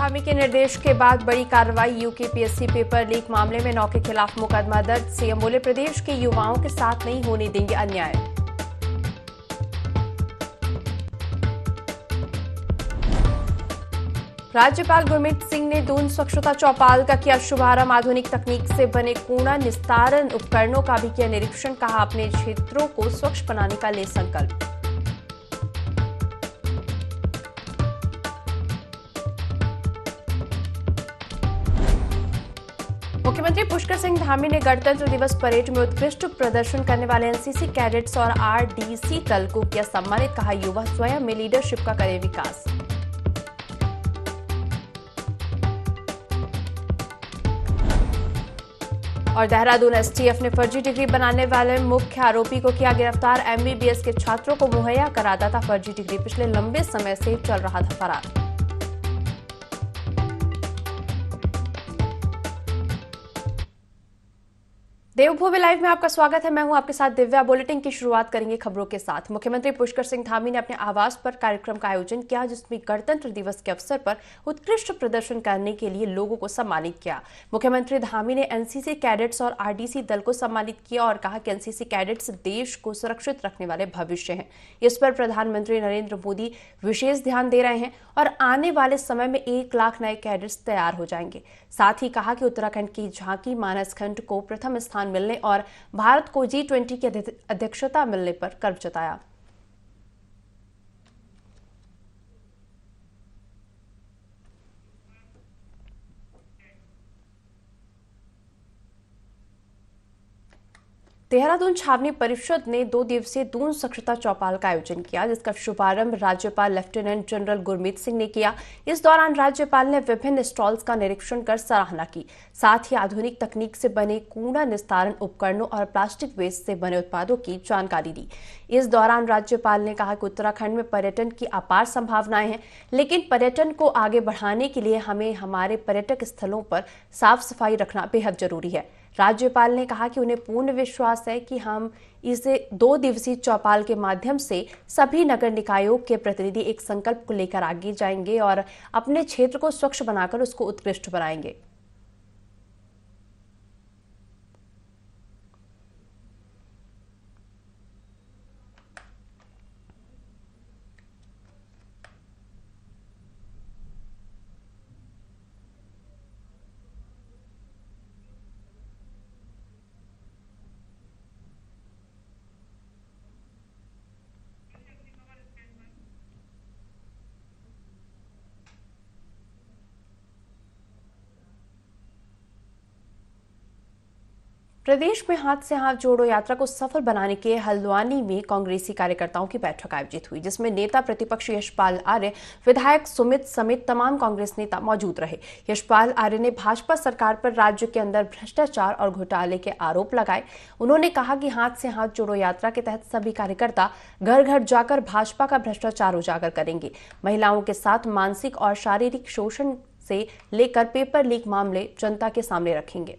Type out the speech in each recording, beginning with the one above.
धामी के निर्देश के बाद बड़ी कार्रवाई। यूकेपीएससी पेपर लीक मामले में 9 के खिलाफ मुकदमा दर्ज। सीएम बोले प्रदेश के युवाओं के साथ नहीं होने देंगे अन्याय। राज्यपाल गुरमीत सिंह ने दून स्वच्छता चौपाल का किया शुभारंभ। आधुनिक तकनीक से बने कूड़ा निस्तारण उपकरणों का भी किया निरीक्षण। कहा अपने क्षेत्रों को स्वच्छ बनाने का ले संकल्प। मुख्यमंत्री पुष्कर सिंह धामी ने गणतंत्र दिवस परेड में उत्कृष्ट प्रदर्शन करने वाले एनसीसी कैडेट्स और आरडीसी दल को किया सम्मानित। कहा युवा स्वयं में लीडरशिप का करे विकास। और देहरादून एसटीएफ ने फर्जी डिग्री बनाने वाले मुख्य आरोपी को किया गिरफ्तार। एमबीबीएस के छात्रों को मुहैया कराता था फर्जी डिग्री। पिछले लंबे समय से चल रहा था फरार। देवभूमि लाइव में आपका स्वागत है। मैं हूं आपके साथ दिव्या। बुलेटिन की शुरुआत करेंगे खबरों के साथ। मुख्यमंत्री पुष्कर सिंह धामी ने अपने आवास पर कार्यक्रम का आयोजन किया, जिसमें गणतंत्र दिवस के अवसर पर उत्कृष्ट प्रदर्शन करने के लिए लोगों को सम्मानित किया। मुख्यमंत्री धामी ने एनसीसी कैडेट्स और आरडीसी दल को सम्मानित किया और कहा कि एनसीसी कैडेट्स देश को सुरक्षित रखने वाले भविष्य हैं। इस पर प्रधानमंत्री नरेंद्र मोदी विशेष ध्यान दे रहे हैं और आने वाले समय में 1 लाख नए कैडेट्स तैयार हो जाएंगे। साथ ही कहा कि उत्तराखंड की झांकी मानस खंड को प्रथम स्थान मिलने और भारत को G20 की अध्यक्षता मिलने पर गर्व जताया। देहरादून छावनी परिषद ने 2 दिवसीय दून स्वच्छता चौपाल का आयोजन किया, जिसका शुभारंभ राज्यपाल लेफ्टिनेंट जनरल गुरमीत सिंह ने किया। इस दौरान राज्यपाल ने विभिन्न स्टॉल्स का निरीक्षण कर सराहना की। साथ ही आधुनिक तकनीक से बने कूड़ा निस्तारण उपकरणों और प्लास्टिक वेस्ट से बने उत्पादों की जानकारी दी। इस दौरान राज्यपाल ने कहा कि उत्तराखंड में पर्यटन की अपार संभावनाएं हैं, लेकिन पर्यटन को आगे बढ़ाने के लिए हमें हमारे पर्यटक स्थलों पर साफ सफाई रखना बेहद जरूरी है। राज्यपाल ने कहा कि उन्हें पूर्ण विश्वास है कि हम इसे 2 दिवसीय चौपाल के माध्यम से सभी नगर निकायों के प्रतिनिधि एक संकल्प को लेकर आगे जाएंगे और अपने क्षेत्र को स्वच्छ बनाकर उसको उत्कृष्ट बनाएंगे। प्रदेश में हाथ से हाथ जोड़ो यात्रा को सफल बनाने के हल्द्वानी में कांग्रेसी कार्यकर्ताओं की बैठक आयोजित हुई, जिसमें नेता प्रतिपक्ष यशपाल आर्य, विधायक सुमित समेत तमाम कांग्रेस नेता मौजूद रहे। यशपाल आर्य ने भाजपा सरकार पर राज्य के अंदर भ्रष्टाचार और घोटाले के आरोप लगाए। उन्होंने कहा कि हाथ से हाथ जोड़ो यात्रा के तहत सभी कार्यकर्ता घर घर जाकर भाजपा का भ्रष्टाचार उजागर करेंगे। महिलाओं के साथ मानसिक और शारीरिक शोषण से लेकर पेपर लीक मामले जनता के सामने रखेंगे।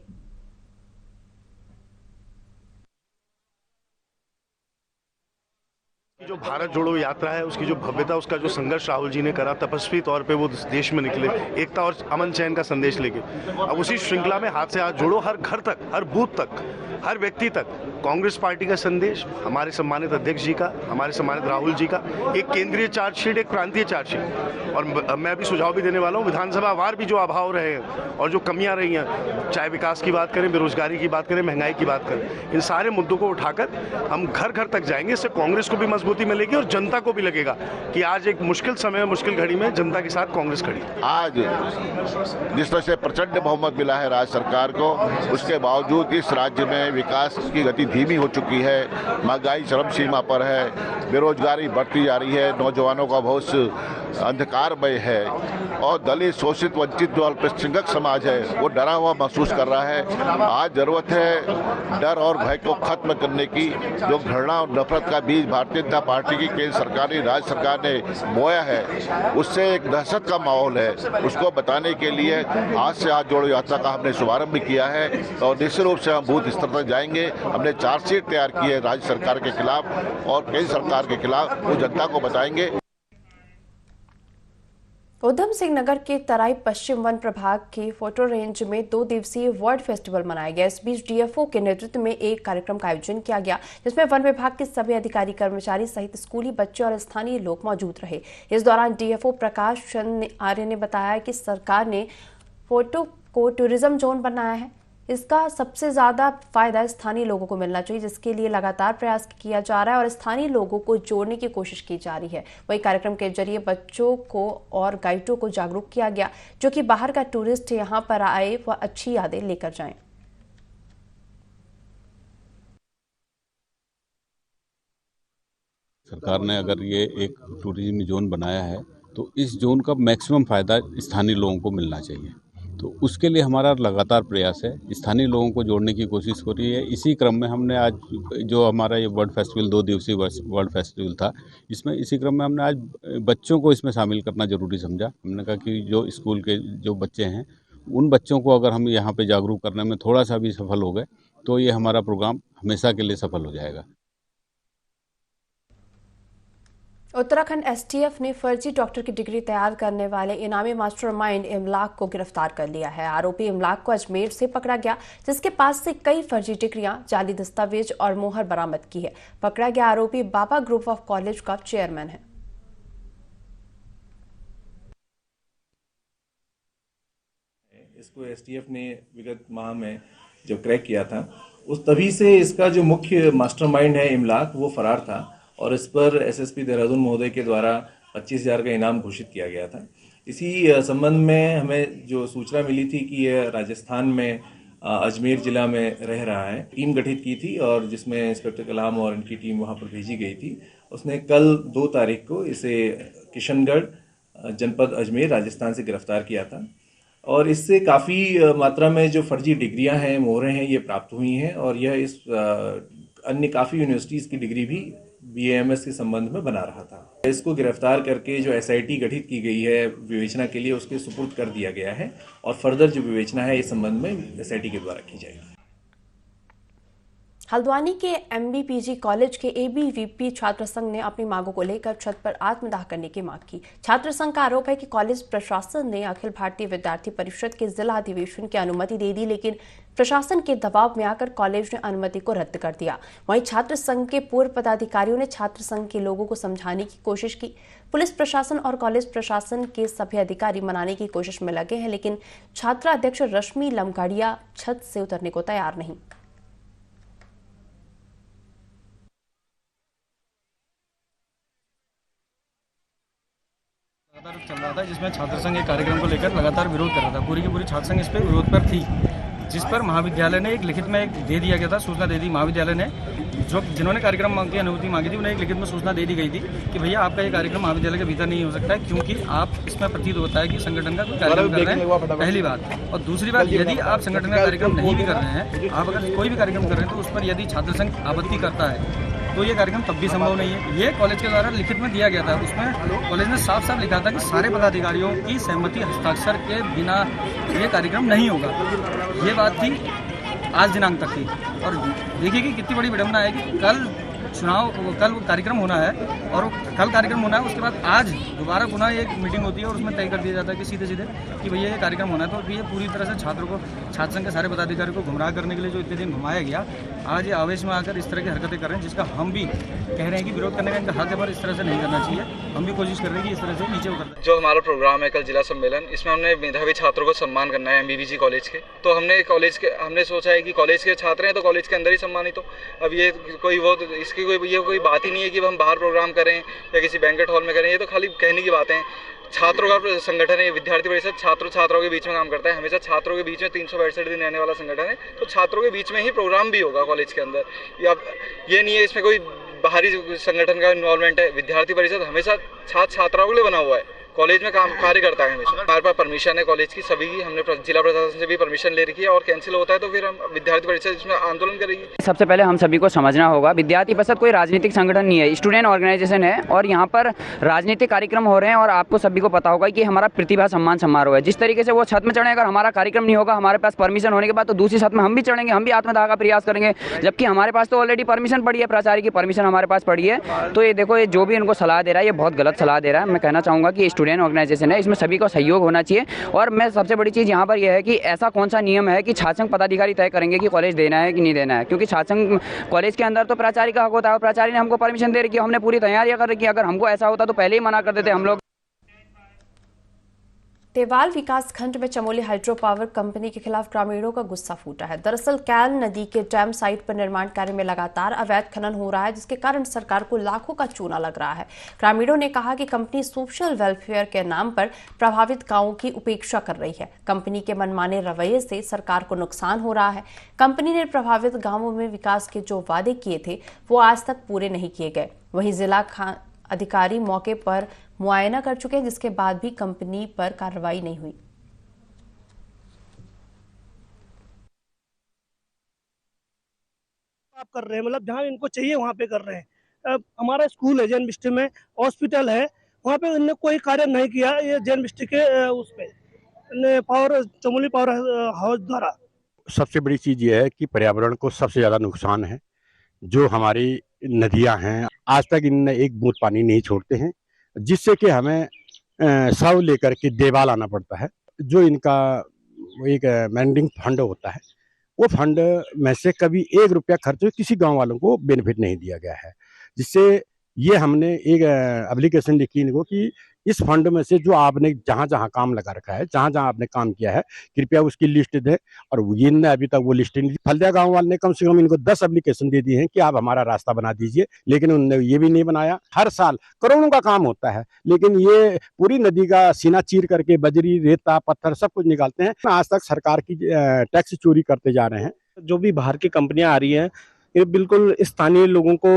जो भारत जोड़ो यात्रा है, उसकी जो भव्यता, उसका जो संघर्ष राहुल जी ने करा, तपस्वी तौर पे वो देश में निकले एकता और अमन चैन का संदेश लेके। अब उसी श्रृंखला में हाथ से हाथ जोड़ो, हर घर तक, हर बूथ तक, हर व्यक्ति तक कांग्रेस पार्टी का संदेश, हमारे सम्मानित अध्यक्ष जी का, हमारे सम्मानित राहुल जी का, एक केंद्रीय चार्जशीट, एक प्रांतीय चार्जशीट। और मैं भी सुझाव भी देने वाला हूँ, विधानसभा वार भी जो अभाव रहे हैं और जो कमियां रही हैं, चाहे विकास की बात करें, बेरोजगारी की बात करें, महंगाई की बात करें, इन सारे मुद्दों को उठाकर हम घर घर तक जाएंगे। इससे कांग्रेस को भी मजबूती मिलेगी और जनता को भी लगेगा कि आज एक मुश्किल समय, मुश्किल घड़ी में जनता के साथ कांग्रेस खड़ी। आज जिस तरह से प्रचंड बहुमत मिला है राज्य सरकार को, उसके बावजूद इस राज्य में विकास की गति धीमी हो चुकी है। महंगाई चरम सीमा पर है, बेरोजगारी बढ़ती जा रही है, नौजवानों का भविष्य अंधकारमय है और दलित, शोषित, वंचित जो अल्पसंख्यक समाज है वो डरा हुआ महसूस कर रहा है। आज जरूरत है डर और भय को खत्म करने की। जो घृणा और नफरत का बीज भारतीय जनता पार्टी की केंद्र सरकार ने, राज्य सरकार ने बोया है, उससे एक दहशत का माहौल है। उसको बताने के लिए हाथ से हाथ जोड़ो यात्रा का हमने शुभारंभ भी किया है और निश्चित रूप से हम बूथ स्तर तक जाएंगे। हमने चार्जशीट तैयार की है राज्य सरकार के खिलाफ और केंद्र सरकार के खिलाफ, वो जनता को बताएंगे। उधम सिंह नगर के तराई पश्चिम वन प्रभाग के फोटो रेंज में 2 दिवसीय वर्ल्ड फेस्टिवल मनाया गया। इस बीच डीएफओ के नेतृत्व में एक कार्यक्रम का आयोजन किया गया, जिसमें वन विभाग के सभी अधिकारी, कर्मचारी सहित स्कूली बच्चे और स्थानीय लोग मौजूद रहे। इस दौरान डीएफओ प्रकाश चंद्र आर्य ने बताया कि सरकार ने फोटो को टूरिज्म जोन बनाया है। इसका सबसे ज्यादा फायदा स्थानीय लोगों को मिलना चाहिए, जिसके लिए लगातार प्रयास किया जा रहा है और स्थानीय लोगों को जोड़ने की कोशिश की जा रही है। वही कार्यक्रम के जरिए बच्चों को और गाइडों को जागरूक किया गया, जो कि बाहर का टूरिस्ट यहां पर आए वह अच्छी यादें लेकर जाएं। सरकार ने अगर ये एक टूरिज्म जोन बनाया है तो इस जोन का मैक्सिमम फायदा स्थानीय लोगों को मिलना चाहिए। तो उसके लिए हमारा लगातार प्रयास है, स्थानीय लोगों को जोड़ने की कोशिश हो रही है। इसी क्रम में हमने आज जो हमारा ये वर्ल्ड फेस्टिवल 2 दिवसीय वर्ल्ड फेस्टिवल था, इसमें इसी क्रम में हमने आज बच्चों को इसमें शामिल करना जरूरी समझा। हमने कहा कि जो स्कूल के जो बच्चे हैं, उन बच्चों को अगर हम यहाँ पे जागरूक करने में थोड़ा सा भी सफल हो गए तो ये हमारा प्रोग्राम हमेशा के लिए सफल हो जाएगा। उत्तराखंड एसटीएफ ने फर्जी डॉक्टर की डिग्री तैयार करने वाले इनामी मास्टरमाइंड इमलाक को गिरफ्तार कर लिया है। आरोपी इमलाक को अजमेर से पकड़ा गया, जिसके पास से कई फर्जी डिग्रियां, जाली दस्तावेज और मोहर बरामद की है। पकड़ा गया आरोपी बाबा ग्रुप ऑफ कॉलेज का चेयरमैन है। इसको एसटीएफ ने विगत माह में जब क्रैक किया था, उस तभी से इसका जो मुख्य मास्टरमाइंड है इमलाक, वो फरार था और इस पर एसएसपी देहरादून महोदय के द्वारा 25,000 का इनाम घोषित किया गया था। इसी संबंध में हमें जो सूचना मिली थी कि यह राजस्थान में अजमेर जिला में रह रहा है, टीम गठित की थी और जिसमें इंस्पेक्टर कलाम और इनकी टीम वहां पर भेजी गई थी। उसने कल 2 तारीख को इसे किशनगढ़ जनपद अजमेर राजस्थान से गिरफ्तार किया था और इससे काफ़ी मात्रा में जो फर्जी डिग्रियां हैं, मोहरें हैं, ये प्राप्त हुई हैं और यह इस अन्य काफ़ी यूनिवर्सिटीज़ की डिग्री भी BAMS के संबंध में बना रहा था। इसको गिरफ्तार करके जो SIT गठित की गई है विवेचना के लिए, उसके सुपुर्द कर दिया गया है और फर्दर जो विवेचना है इस संबंध में SIT के द्वारा की जाएगी। हल्द्वानी के MBPG कॉलेज के ABVP छात्र संघ ने अपनी मांगों को लेकर छत पर आत्मदाह करने की मांग की। छात्र संघ का आरोप है कि कॉलेज प्रशासन ने अखिल भारतीय विद्यार्थी परिषद के जिला अधिवेशन की अनुमति दे दी, लेकिन प्रशासन के दबाव में आकर कॉलेज ने अनुमति को रद्द कर दिया। वहीं छात्र संघ के पूर्व पदाधिकारियों ने छात्र संघ के लोगों को समझाने की कोशिश की। पुलिस प्रशासन और कॉलेज प्रशासन के सभी अधिकारी मनाने की कोशिश में लगे हैं, लेकिन छात्रा अध्यक्ष रश्मि लमगाड़िया छत से उतरने को तैयार नहीं। चल रहा था, जिसमें छात्र संघ एक कार्यक्रम को लेकर लगातार विरोध कर रहा था। पूरी की पूरी छात्र संघ इस पर विरोध पर थी, जिस पर महाविद्यालय ने एक लिखित में एक दे दिया गया था, सूचना दे दी महाविद्यालय ने। जो जिन्होंने कार्यक्रम की अनुमति मांगी थी, उन्हें एक लिखित में सूचना दे दी गई थी कि भैया आपका ये कार्यक्रम महाविद्यालय के भीतर नहीं हो सकता है, क्योंकि आप इसमें प्रतीत होता है कि संगठन का कोई कार्यक्रम कर रहे हैं, पहली बात। और दूसरी बात, यदि आप संगठन का कार्यक्रम नहीं भी कर रहे हैं, आप अगर कोई भी कार्यक्रम कर रहे हैं तो उस पर यदि छात्र संघ आपत्ति करता है तो ये कार्यक्रम तब भी संभव नहीं है। ये कॉलेज के द्वारा लिखित में दिया गया था। उसमें कॉलेज ने साफ साफ लिखा था कि सारे पदाधिकारियों की सहमति हस्ताक्षर के बिना ये कार्यक्रम नहीं होगा। ये बात थी आज दिनांक तक थी। और देखिए कि कितनी बड़ी विडंबना है कि कल कार्यक्रम होना है और कल कार्यक्रम होना है, उसके बाद आज दोबारा पुनः एक मीटिंग होती है और उसमें तय कर दिया जाता है कि सीधे कि भैया ये कार्यक्रम होना है। तो ये पूरी तरह से छात्र संघ के सारे पदाधिकारियों को गुमराह करने के लिए जो इतने दिन घुमाया गया, आज ये आवेश में आकर इस तरह की हरकतें कर रहे हैं, जिसका हम भी कह रहे हैं कि विरोध करने का इनका हक है, पर इस तरह से नहीं करना चाहिए। हम भी कोशिश कर रहे हैं कि इस तरह से नीचे उतर। जो हमारा प्रोग्राम है कल जिला सम्मेलन, इसमें हमने मेधावी छात्रों को सम्मान करना है MBPG कॉलेज के। तो हमने सोचा है कि कॉलेज के छात्र हैं तो कॉलेज के अंदर ही सम्मानित हो। अब ये कोई बात ही नहीं है कि हम बाहर प्रोग्राम करें या किसी बैंकेट हॉल में करें, ये तो खाली कहने की बातें हैं। छात्रों का संगठन है, विद्यार्थी परिषद छात्रों के बीच में काम करता है। हमेशा छात्रों के बीच में 362 दिन रहने वाला संगठन है, तो छात्रों के बीच में ही प्रोग्राम भी होगा कॉलेज के अंदर। ये नहीं है इसमें कोई बाहरी संगठन का इन्वॉल्वमेंट है। विद्यार्थी परिषद हमेशा छात्राओं के लिए बना हुआ है, कॉलेज में काम कार्य करता है हमेशा। हमारे पास परमिशन है कॉलेज की, सभी की। हमने जिला प्रशासन से भी परमिशन ले रखी है और कैंसिल होता है तो फिर हम विद्यार्थी परिषद इसमें आंदोलन करेगी। सबसे पहले हम सभी को समझना होगा, विद्यार्थी परिषद कोई राजनीतिक संगठन नहीं है, स्टूडेंट ऑर्गेनाइजेशन है और यहाँ पर राजनीतिक कार्यक्रम हो रहे हैं। और आपको सभी को पता होगा कि हमारा प्रतिभा सम्मान समारोह है। जिस तरीके से वो छत में चढ़े, अगर हमारा कार्यक्रम नहीं होगा हमारे पास परमिशन होने के बाद, तो दूसरी छत में हम भी चढ़ेंगे, हम भी आत्मदाह का प्रयास करेंगे, जबकि हमारे पास तो ऑलरेडी परमिशन पड़ी है, प्राचार्य की परमिशन हमारे पास पड़ी है। तो ये देखो, ये जो भी उनको सलाह दे रहा है ये बहुत गलत सलाह दे रहा है। मैं कहना चाहूँगा कि स्टूडेंट ऑर्गेनाइजेशन है, इसमें सभी का सहयोग होना चाहिए। और मैं सबसे बड़ी चीज़ यहाँ पर यह है कि ऐसा कौन सा नियम है कि छात्र संघ पदाधिकारी तय करेंगे कि कॉलेज देना है कि नहीं देना है, क्योंकि छात्र संघ कॉलेज के अंदर तो प्राचार्य का हक होता है और प्राचार्य ने हमको परमिशन दे रखी है, हमने पूरी तैयारियां कर रखी है। अगर हमको ऐसा होता तो पहले ही मना कर देते हम लोग। देवाल विकास खंड में चमोली हाइड्रो पावर कंपनी के खिलाफ ग्रामीणों का गुस्सा फूटा है। दरअसल कैल नदी के डैम साइट पर निर्माण कार्य में लगातार अवैध खनन हो रहा है, जिसके कारण सरकार को लाखों का चूना लग रहा है। ग्रामीणों ने कहा कि कंपनी सोशल वेलफेयर के नाम पर प्रभावित गांवों की उपेक्षा कर रही है। कंपनी के मनमाने रवैये से सरकार को नुकसान हो रहा है। कंपनी ने प्रभावित गांवों में विकास के जो वादे किए थे वो आज तक पूरे नहीं किए गए। वहीं जिला अधिकारी मौके पर मुआयना कर चुके हैं, जिसके बाद भी कंपनी पर कार्रवाई नहीं हुई। आप कर रहे हैं, मतलब जहाँ इनको चाहिए वहाँ पे कर रहे हैं। हमारा स्कूल है जैन बिस्ट्री में, हॉस्पिटल है, वहाँ पे इन्होंने कोई कार्य नहीं किया। ये जैन बिस्ट्री के उस पे पावर चमोली पावर हाउस द्वारा। सबसे बड़ी चीज़ ये है कि पर्यावरण को सबसे ज़्यादा नुकसान है। जो हमारी नदियां हैं आज तक इनने एक बूंद पानी नहीं छोड़ते हैं, जिससे कि हमें शव लेकर के देवाल आना पड़ता है। जो इनका एक मैनेजिंग फंड होता है, वो फंड में से कभी 1 रुपया खर्च किसी गांव वालों को बेनिफिट नहीं दिया गया है। जिससे ये हमने एक एप्लीकेशन लिखी इनको कि इस फंड में से जो आपने जहाँ जहाँ काम लगा रखा है, जहाँ जहाँ आपने काम किया है, कृपया उसकी लिस्ट दें। और इनने अभी तक वो लिस्ट नहीं दी। फलदिया गांव वाले ने कम से कम इनको 10 एप्लीकेशन दे दिए हैं कि आप हमारा रास्ता बना दीजिए, लेकिन उन्होंने ये भी नहीं बनाया। हर साल करोड़ों का काम होता है, लेकिन ये पूरी नदी का सीना चीर करके बजरी, रेता, पत्थर सब कुछ निकालते हैं। आज तक सरकार की टैक्स चोरी करते जा रहे हैं। जो भी बाहर की कंपनियां आ रही हैं, ये बिल्कुल स्थानीय लोगों को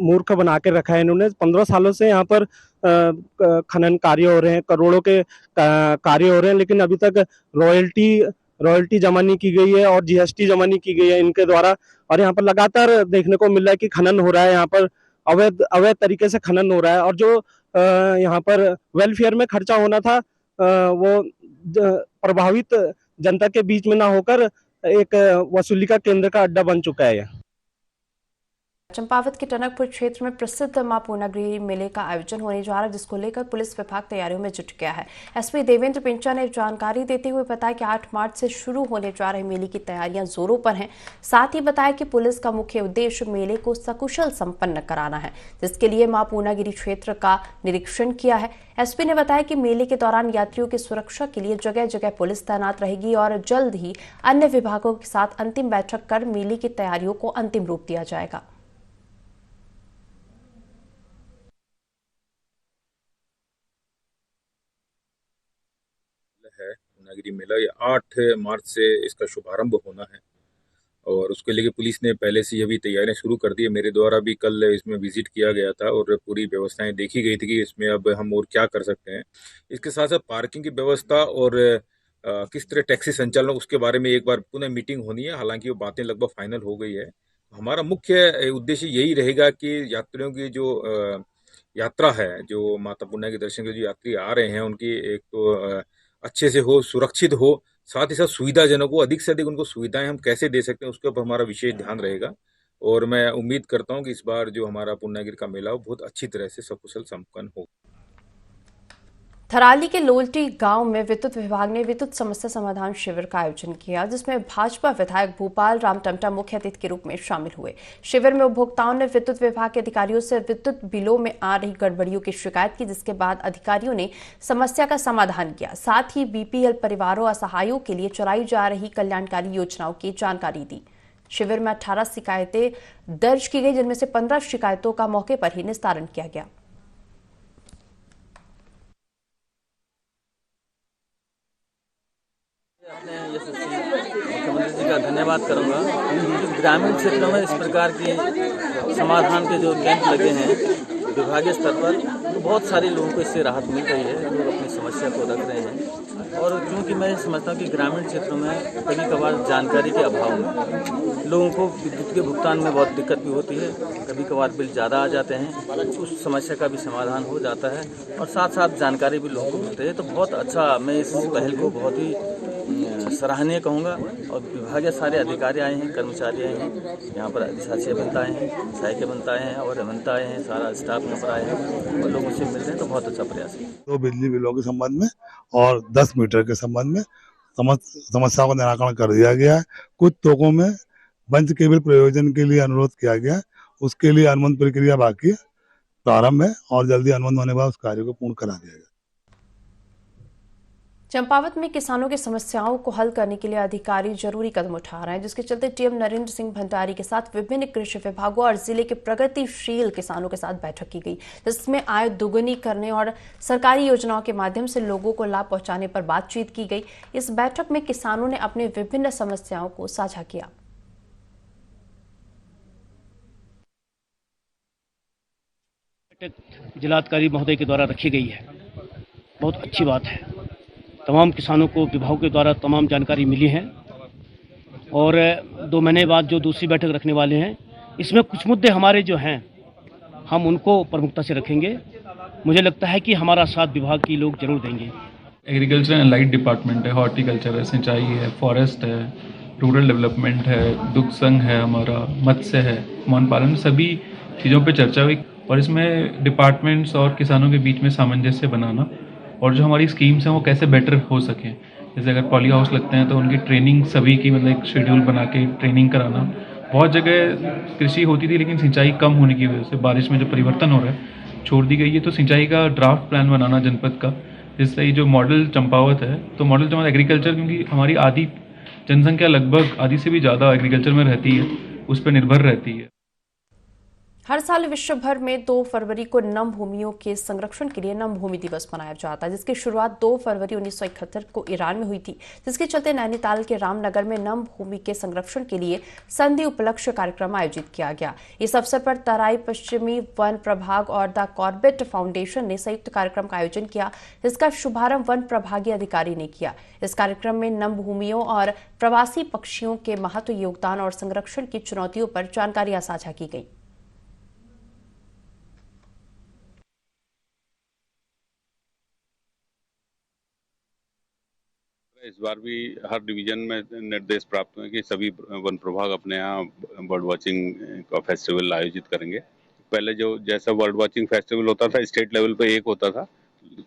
मूर्ख बना के रखा है इन्होंने। 15 सालों से यहाँ पर खनन कार्य हो रहे हैं, करोड़ों के कार्य हो रहे हैं, लेकिन अभी तक रॉयल्टी जमा नहीं की गई है और जीएसटी जमा नहीं की गई है इनके द्वारा। और यहाँ पर लगातार देखने को मिल रहा है कि खनन हो रहा है, यहाँ पर अवैध तरीके से खनन हो रहा है। और जो यहाँ पर वेलफेयर में खर्चा होना था, वो प्रभावित जनता के बीच में ना होकर एक वसूली का केंद्र का अड्डा बन चुका है। चंपावत के टनकपुर क्षेत्र में प्रसिद्ध मां पूर्णागिरि मेले का आयोजन होने जा रहा है, जिसको लेकर पुलिस विभाग तैयारियों में जुट गया है। एसपी देवेंद्र पिंचा ने जानकारी देते हुए बताया कि 8 मार्च से शुरू होने जा रहे मेले की तैयारियां जोरों पर हैं। साथ ही बताया कि पुलिस का मुख्य उद्देश्य मेले को सकुशल संपन्न कराना है, जिसके लिए मां पूर्णागिरि क्षेत्र का निरीक्षण किया है। एसपी ने बताया कि मेले के दौरान यात्रियों की सुरक्षा के लिए जगह जगह पुलिस तैनात रहेगी और जल्द ही अन्य विभागों के साथ अंतिम बैठक कर मेले की तैयारियों को अंतिम रूप दिया जाएगा। है पूर्णागिरि मेला, ये 8 मार्च से इसका शुभारंभ होना है और उसके लिए पुलिस ने पहले से अभी तैयारियां शुरू कर दी है। मेरे द्वारा भी कल इसमें विजिट किया गया था और पूरी व्यवस्थाएं देखी गई थी कि इसमें अब हम और क्या कर सकते हैं। इसके साथ साथ पार्किंग की व्यवस्था और किस तरह टैक्सी संचालन, उसके बारे में एक बार पुनः मीटिंग होनी है। हालांकि वो बातें लगभग फाइनल हो गई है। हमारा मुख्य उद्देश्य यही रहेगा कि यात्रियों की जो यात्रा है, जो माता पूर्णा के दर्शन के जो यात्री आ रहे हैं, उनकी एक तो अच्छे से हो, सुरक्षित हो, साथ ही साथ सुविधाजनक हो। अधिक से अधिक उनको सुविधाएं हम कैसे दे सकते हैं, उसके ऊपर हमारा विशेष ध्यान रहेगा। और मैं उम्मीद करता हूं कि इस बार जो हमारा पूर्णागिरि का मेला हो बहुत अच्छी तरह से सकुशल संपन्न हो। थराली के लोल्टी गांव में विद्युत विभाग ने विद्युत समस्या समाधान शिविर का आयोजन किया, जिसमें भाजपा विधायक भूपाल राम टमटा मुख्य अतिथि के रूप में शामिल हुए। शिविर में उपभोक्ताओं ने विद्युत विभाग के अधिकारियों से विद्युत बिलों में आ रही गड़बड़ियों की शिकायत की, जिसके बाद अधिकारियों ने समस्या का समाधान किया। साथ ही बीपीएल परिवारों असहायों के लिए चलाई जा रही कल्याणकारी योजनाओं की जानकारी दी। शिविर में 18 शिकायतें दर्ज की गई, जिनमें से 15 शिकायतों का मौके पर ही निस्तारण किया गया। मुख्यमंत्री जी का धन्यवाद करूंगा। ग्रामीण क्षेत्रों में इस प्रकार की समाधान के जो कैंप लगे हैं विभागीय स्तर पर, तो बहुत सारे लोगों को इससे राहत मिल रही है। लोग अपनी समस्या को रख रहे हैं और क्योंकि मैं समझता हूँ कि ग्रामीण क्षेत्रों में कभी कभार जानकारी के अभाव में लोगों को विद्युत के भुगतान में बहुत दिक्कत भी होती है। कभी कभार बिल ज़्यादा आ जाते हैं, उस समस्या का भी समाधान हो जाता है और साथ साथ जानकारी भी लोगों को मिलती है। तो बहुत अच्छा, मैं इस पहल को बहुत ही सराहनीय कहूँगा। और विभागीय सारे अधिकारी आए हैं, कर्मचारी आए हैं, यहाँ पर अधिशासी अभियंता आए हैं, सहायक अभियंता आए हैं और अभियंता आए हैं, सारा स्टाफ यहाँ पर आया है और लोगों से मिल रहे हैं, तो बहुत अच्छा प्रयास है। 2 बिजली बिलों के संबंध में और 10 मीटर के संबंध में समस्याओं का निराकरण कर दिया गया है। कुछ तोकों में बंच केबल प्रयोजन के लिए अनुरोध किया गया है, उसके लिए अनुबंध प्रक्रिया बाकी प्रारंभ है और जल्दी अनुबंध होने के बाद उस कार्य को पूर्ण करा दिया गया। चंपावत में किसानों की समस्याओं को हल करने के लिए अधिकारी जरूरी कदम उठा रहे हैं, जिसके चलते टीएम नरेंद्र सिंह भंडारी के साथ विभिन्न कृषि विभागों और जिले के प्रगतिशील किसानों के साथ बैठक की गई, जिसमें आय दोगुनी करने और सरकारी योजनाओं के माध्यम से लोगों को लाभ पहुंचाने पर बातचीत की गई। इस बैठक में किसानों ने अपने विभिन्न समस्याओं को साझा किया। जिलाधिकारी महोदय के द्वारा रखी गई है, बहुत अच्छी बात है। तमाम किसानों को विभाग के द्वारा तमाम जानकारी मिली है और 2 महीने बाद जो दूसरी बैठक रखने वाले हैं, इसमें कुछ मुद्दे हमारे जो हैं हम उनको प्रमुखता से रखेंगे। मुझे लगता है कि हमारा साथ विभाग की लोग जरूर देंगे। एग्रीकल्चर एंड लाइट डिपार्टमेंट है, हॉर्टिकल्चर है, सिंचाई है, फॉरेस्ट है, रूरल डेवलपमेंट है, दुग्ध संघ है, हमारा मत्स्य है, मौन पालन, सभी चीज़ों पे चर्चा हुई और इसमें डिपार्टमेंट्स और किसानों के बीच में सामंजस्य बनाना और जो हमारी स्कीम्स हैं वो कैसे बेटर हो सकें। जैसे अगर पॉली हाउस लगते हैं तो उनकी ट्रेनिंग सभी की, मतलब एक शेड्यूल बना के ट्रेनिंग कराना। बहुत जगह कृषि होती थी लेकिन सिंचाई कम होने की वजह से बारिश में जो परिवर्तन हो रहा है छोड़ दी गई है, तो सिंचाई का ड्राफ्ट प्लान बनाना जनपद का, जिससे ये जो मॉडल चंपावत है, तो मॉडल चंपावत एग्रीकल्चर, क्योंकि हमारी आधी जनसंख्या लगभग आधी से भी ज़्यादा एग्रीकल्चर में रहती है, उस पर निर्भर रहती है। हर साल विश्व भर में 2 फरवरी को नम भूमियों के संरक्षण के लिए नम भूमि दिवस मनाया जाता है, जिसकी शुरुआत 2 फरवरी 1971 को ईरान में हुई थी, जिसके चलते नैनीताल के रामनगर में नम भूमि के संरक्षण के लिए संधि उपलक्ष्य कार्यक्रम आयोजित किया गया। इस अवसर पर तराई पश्चिमी वन प्रभाग और द कॉर्बेट फाउंडेशन ने संयुक्त कार्यक्रम का आयोजन किया, जिसका शुभारंभ वन प्रभागीय अधिकारी ने किया। इस कार्यक्रम में नम भूमियों और प्रवासी पक्षियों के महत्व, योगदान और संरक्षण की चुनौतियों पर जानकारियां साझा की गई। इस बार भी हर डिवीजन में निर्देश प्राप्त हुए कि सभी वन प्रभाग अपने यहाँ बर्ड वॉचिंग का फेस्टिवल आयोजित करेंगे। पहले जो जैसा बर्ड वॉचिंग फेस्टिवल होता था स्टेट लेवल पे एक होता था,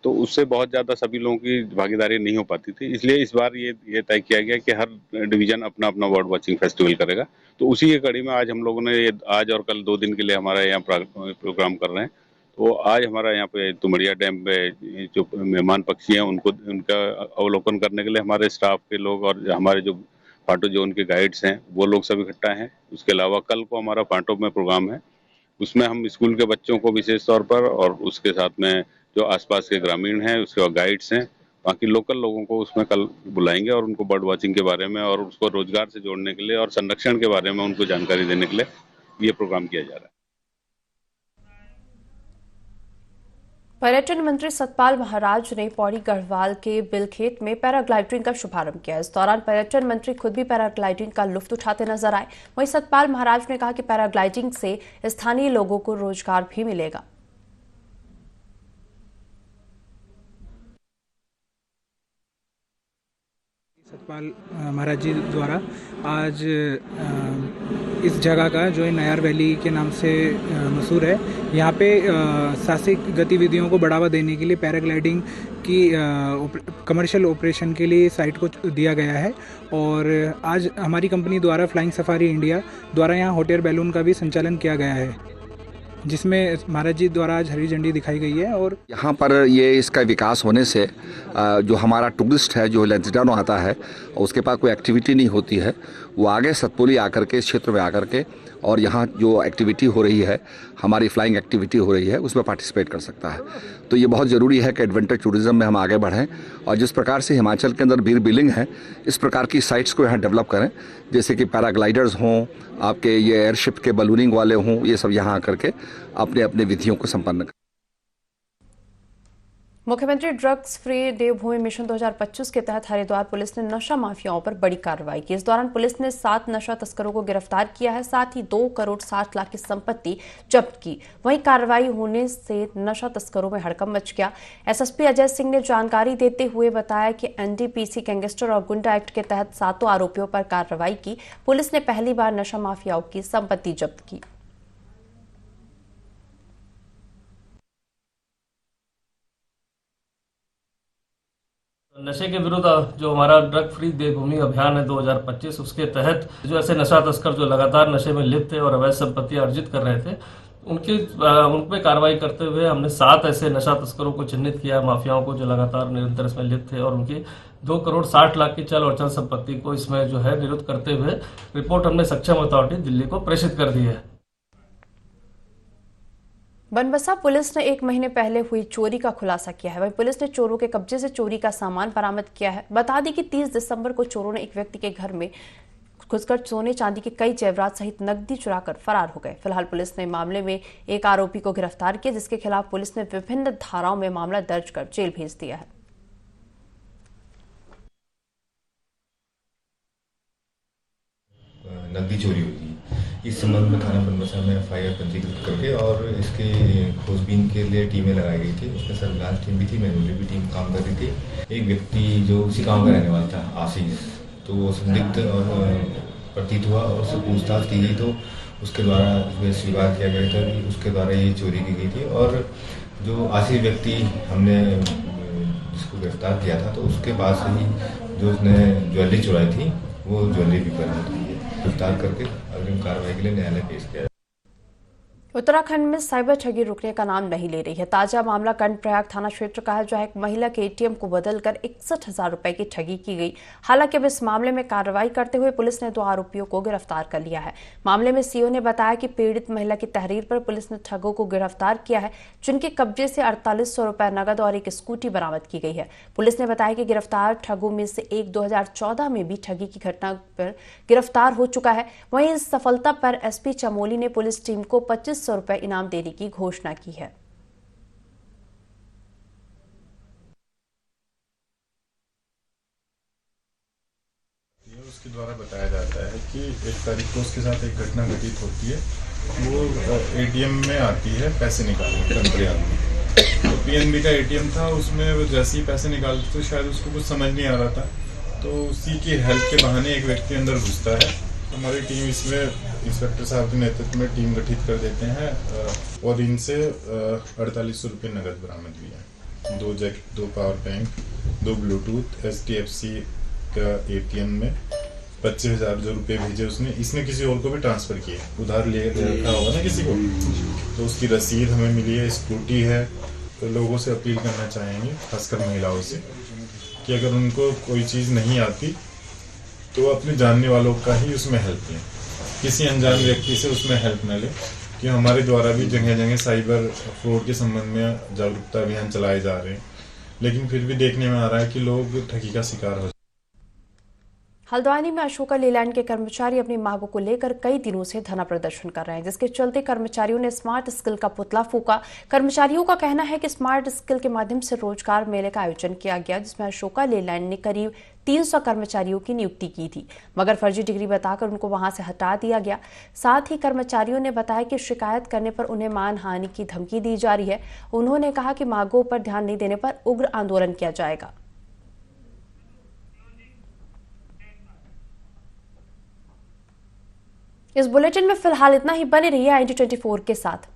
तो उससे बहुत ज़्यादा सभी लोगों की भागीदारी नहीं हो पाती थी, इसलिए इस बार ये तय किया गया कि हर डिवीजन अपना अपना बर्ड वॉचिंग फेस्टिवल करेगा। तो उसी की कड़ी में आज हम लोगों ने आज और कल 2 दिन के लिए हमारा यहाँ प्रोग्राम कर रहे हैं। तो आज हमारा यहाँ पे तुमड़िया डैम पे जो मेहमान पक्षी हैं उनका अवलोकन करने के लिए हमारे स्टाफ के लोग और हमारे जो फाटो जोन के गाइड्स हैं वो लोग सब इकट्ठा हैं। उसके अलावा कल को हमारा फाटो में प्रोग्राम है, उसमें हम स्कूल के बच्चों को विशेष तौर पर और उसके साथ में जो आसपास के ग्रामीण हैं, उसके बाद गाइड्स हैं, बाकी लोकल लोगों को उसमें कल बुलाएंगे और उनको बर्ड वॉचिंग के बारे में और उसको रोजगार से जोड़ने के लिए और संरक्षण के बारे में उनको जानकारी देने के लिए ये प्रोग्राम किया जा रहा है। पर्यटन मंत्री सतपाल महाराज ने पौड़ी गढ़वाल के बिलखेत में पैराग्लाइडिंग का शुभारंभ किया। इस दौरान पर्यटन मंत्री खुद भी पैराग्लाइडिंग का लुत्फ उठाते नजर आए। वहीं सतपाल महाराज ने कहा कि पैराग्लाइडिंग से स्थानीय लोगों को रोजगार भी मिलेगा। सतपाल महाराज जी द्वारा आज इस जगह का जो नयार वैली के नाम से मशहूर है, यहाँ पे साहसिक गतिविधियों को बढ़ावा देने के लिए पैराग्लाइडिंग की कमर्शियल ऑपरेशन के लिए साइट को दिया गया है। और आज हमारी कंपनी द्वारा फ्लाइंग सफारी इंडिया द्वारा यहाँ हॉट एयर बैलून का भी संचालन किया गया है, जिसमें महाराज जी द्वारा आज हरी झंडी दिखाई गई है। और यहाँ पर ये इसका विकास होने से जो हमारा टूरिस्ट है जो लंचडाउन आता है उसके पास कोई एक्टिविटी नहीं होती है, वो आगे सतपुली आकर के इस क्षेत्र में आकर के और यहाँ जो एक्टिविटी हो रही है, हमारी फ्लाइंग एक्टिविटी हो रही है, उसमें पार्टिसिपेट कर सकता है। तो ये बहुत ज़रूरी है कि एडवेंचर टूरिज़्म में हम आगे बढ़ें और जिस प्रकार से हिमाचल के अंदर बीर बिलिंग है, इस प्रकार की साइट्स को यहाँ डेवलप करें, जैसे कि पैराग्लाइडर्स हों, आपके ये एयरशिप के बलूनिंग वाले हों, ये सब यहाँ आकर के अपने अपने विधियों को संपन्न करें। मुख्यमंत्री ड्रग्स फ्री देवभूमि मिशन 2025 के तहत हरिद्वार पुलिस ने नशा माफियाओं पर बड़ी कार्रवाई की। इस दौरान पुलिस ने 7 नशा तस्करों को गिरफ्तार किया है, साथ ही 2 करोड़ 60 लाख की संपत्ति जब्त की। वहीं कार्रवाई होने से नशा तस्करों में हड़कंप मच गया। एसएसपी अजय सिंह ने जानकारी देते हुए बताया कि एनडीपीसी गैंगस्टर और गुंडा एक्ट के तहत 7 आरोपियों पर कार्रवाई की। पुलिस ने पहली बार नशा माफियाओं की संपत्ति जब्त की। नशे के विरुद्ध जो हमारा ड्रग फ्री देवभूमि अभियान है 2025, उसके तहत जो ऐसे नशा तस्कर जो लगातार नशे में लिप्त थे और अवैध संपत्ति अर्जित कर रहे थे, उन पे कार्रवाई करते हुए हमने 7 ऐसे नशा तस्करों को चिन्हित किया, माफियाओं को जो लगातार निरंतर इसमें लिप्त थे, और उनकी 2 करोड़ 60 लाख की चल और चल संपत्ति को इसमें जो है निरुद्ध करते हुए रिपोर्ट हमने सक्षम अथॉरिटी दिल्ली को प्रेषित कर दी है। बनबसा पुलिस ने 1 महीने पहले हुई चोरी का खुलासा किया है। वहीं पुलिस ने चोरों के कब्जे से चोरी का सामान बरामद किया है। बता दें कि 30 दिसंबर को चोरों ने एक व्यक्ति के घर में घुसकर सोने चांदी के कई जेवरात सहित नकदी चुराकर फरार हो गए। फिलहाल पुलिस ने मामले में एक आरोपी को गिरफ्तार किया, जिसके खिलाफ पुलिस ने विभिन्न धाराओं में मामला दर्ज कर जेल भेज दिया है। नकदी चोरी हुई थी। इस संबंध में थाना बनबसा में एफआईआर पंजीकृत करके और इसके खोजबीन के लिए टीमें लगाई गई थी। उसमें सर्विलांस टीम भी थी, मैनुअली भी टीम काम कर रही थी। एक व्यक्ति जो उसी गाँव का रहने वाला था, आशीष, तो वो संदिग्ध और प्रतीत हुआ और उससे पूछताछ की गई तो उसके द्वारा स्वीकार किया गया था कि उसके द्वारा ये चोरी की गई थी। और जो आशीष व्यक्ति हमने जिसको गिरफ्तार किया था, तो उसके पास ही जो उसने ज्वेलरी चुराई थी वो ज्वेलरी भी बरामद हुई है। गिरफ्तार करके अग्रिम कार्रवाई के लिए न्यायालय पेश किया। उत्तराखंड में साइबर ठगी रुकने का नाम नहीं ले रही है। ताजा मामला कर्णप्रयाग थाना क्षेत्र का है, जहां एक महिला के एटीएम को बदलकर 61,000 रुपए की ठगी की गई। हालांकि अब इस मामले में कार्रवाई करते हुए पुलिस ने 2 आरोपियों को गिरफ्तार कर लिया है। मामले में सीओ ने बताया कि पीड़ित महिला की तहरीर पर पुलिस ने ठगों को गिरफ्तार किया है, जिनके कब्जे से 4800 रुपए नगद और एक स्कूटी बरामद की गई है। पुलिस ने बताया कि गिरफ्तार ठगों में से एक 2014 में भी ठगी की घटना पर गिरफ्तार हो चुका है। वहीं इस सफलता पर एसपी चमोली ने पुलिस टीम को 2500 रुपए इनाम देने की घोषणा की है। उसके द्वारा बताया जाता है कि 1 तारीख को उसके साथ एक घटना घटित होती है। वो एटीएम में आती है पैसे निकालने कर्णप्रयाग में। तो पीएनबी का एटीएम था, उसमें वो जैसे ही पैसे निकालते तो शायद उसको कुछ समझ नहीं आ रहा था, तो उसी की हेल्प के बहाने एक व्यक्ति अंदर घुसता है। हमारी टीम इसमें इंस्पेक्टर साहब के नेतृत्व में टीम गठित कर देते हैं और इनसे 4800 रुपये नगद बरामद हुई है। 2 jack, 2 power bank, 2 Bluetooth, HDFC का एटीएम में 25,000 रुपये भेजे उसने। इसने किसी और को भी ट्रांसफर किए, उधार ले रखा होगा ना किसी को, तो उसकी रसीद हमें मिली है, स्कूटी है। तो लोगों से अपील करना चाहेंगे, खासकर महिलाओं से, कि अगर उनको कोई चीज़ नहीं आती तो अपने जानने वालों का ही उसमें हेल्प लें, किसी अनजान व्यक्ति से उसमें हेल्प न लें। कि हमारे द्वारा भी जगह जगह साइबर फ्रॉड के संबंध में जागरूकता अभियान चलाए जा रहे हैं, लेकिन फिर भी देखने में आ रहा है कि लोग ठगी का शिकार हो। हल्द्वानी में अशोका लेलैंड के कर्मचारी अपनी मांगों को लेकर कई दिनों से धरना प्रदर्शन कर रहे हैं, जिसके चलते कर्मचारियों ने स्मार्ट स्किल का पुतला फूंका। कर्मचारियों का कहना है कि स्मार्ट स्किल के माध्यम से रोजगार मेले का आयोजन किया गया, जिसमें अशोका लेलैंड ने करीब 300 कर्मचारियों की नियुक्ति की थी, मगर फर्जी डिग्री बताकर उनको वहां से हटा दिया गया। साथ ही कर्मचारियों ने बताया कि शिकायत करने पर उन्हें मानहानि की धमकी दी जा रही है। उन्होंने कहा कि मांगों पर ध्यान नहीं देने पर उग्र आंदोलन किया जाएगा। इस बुलेटिन में फिलहाल इतना ही। बने रहिए IND24 के साथ।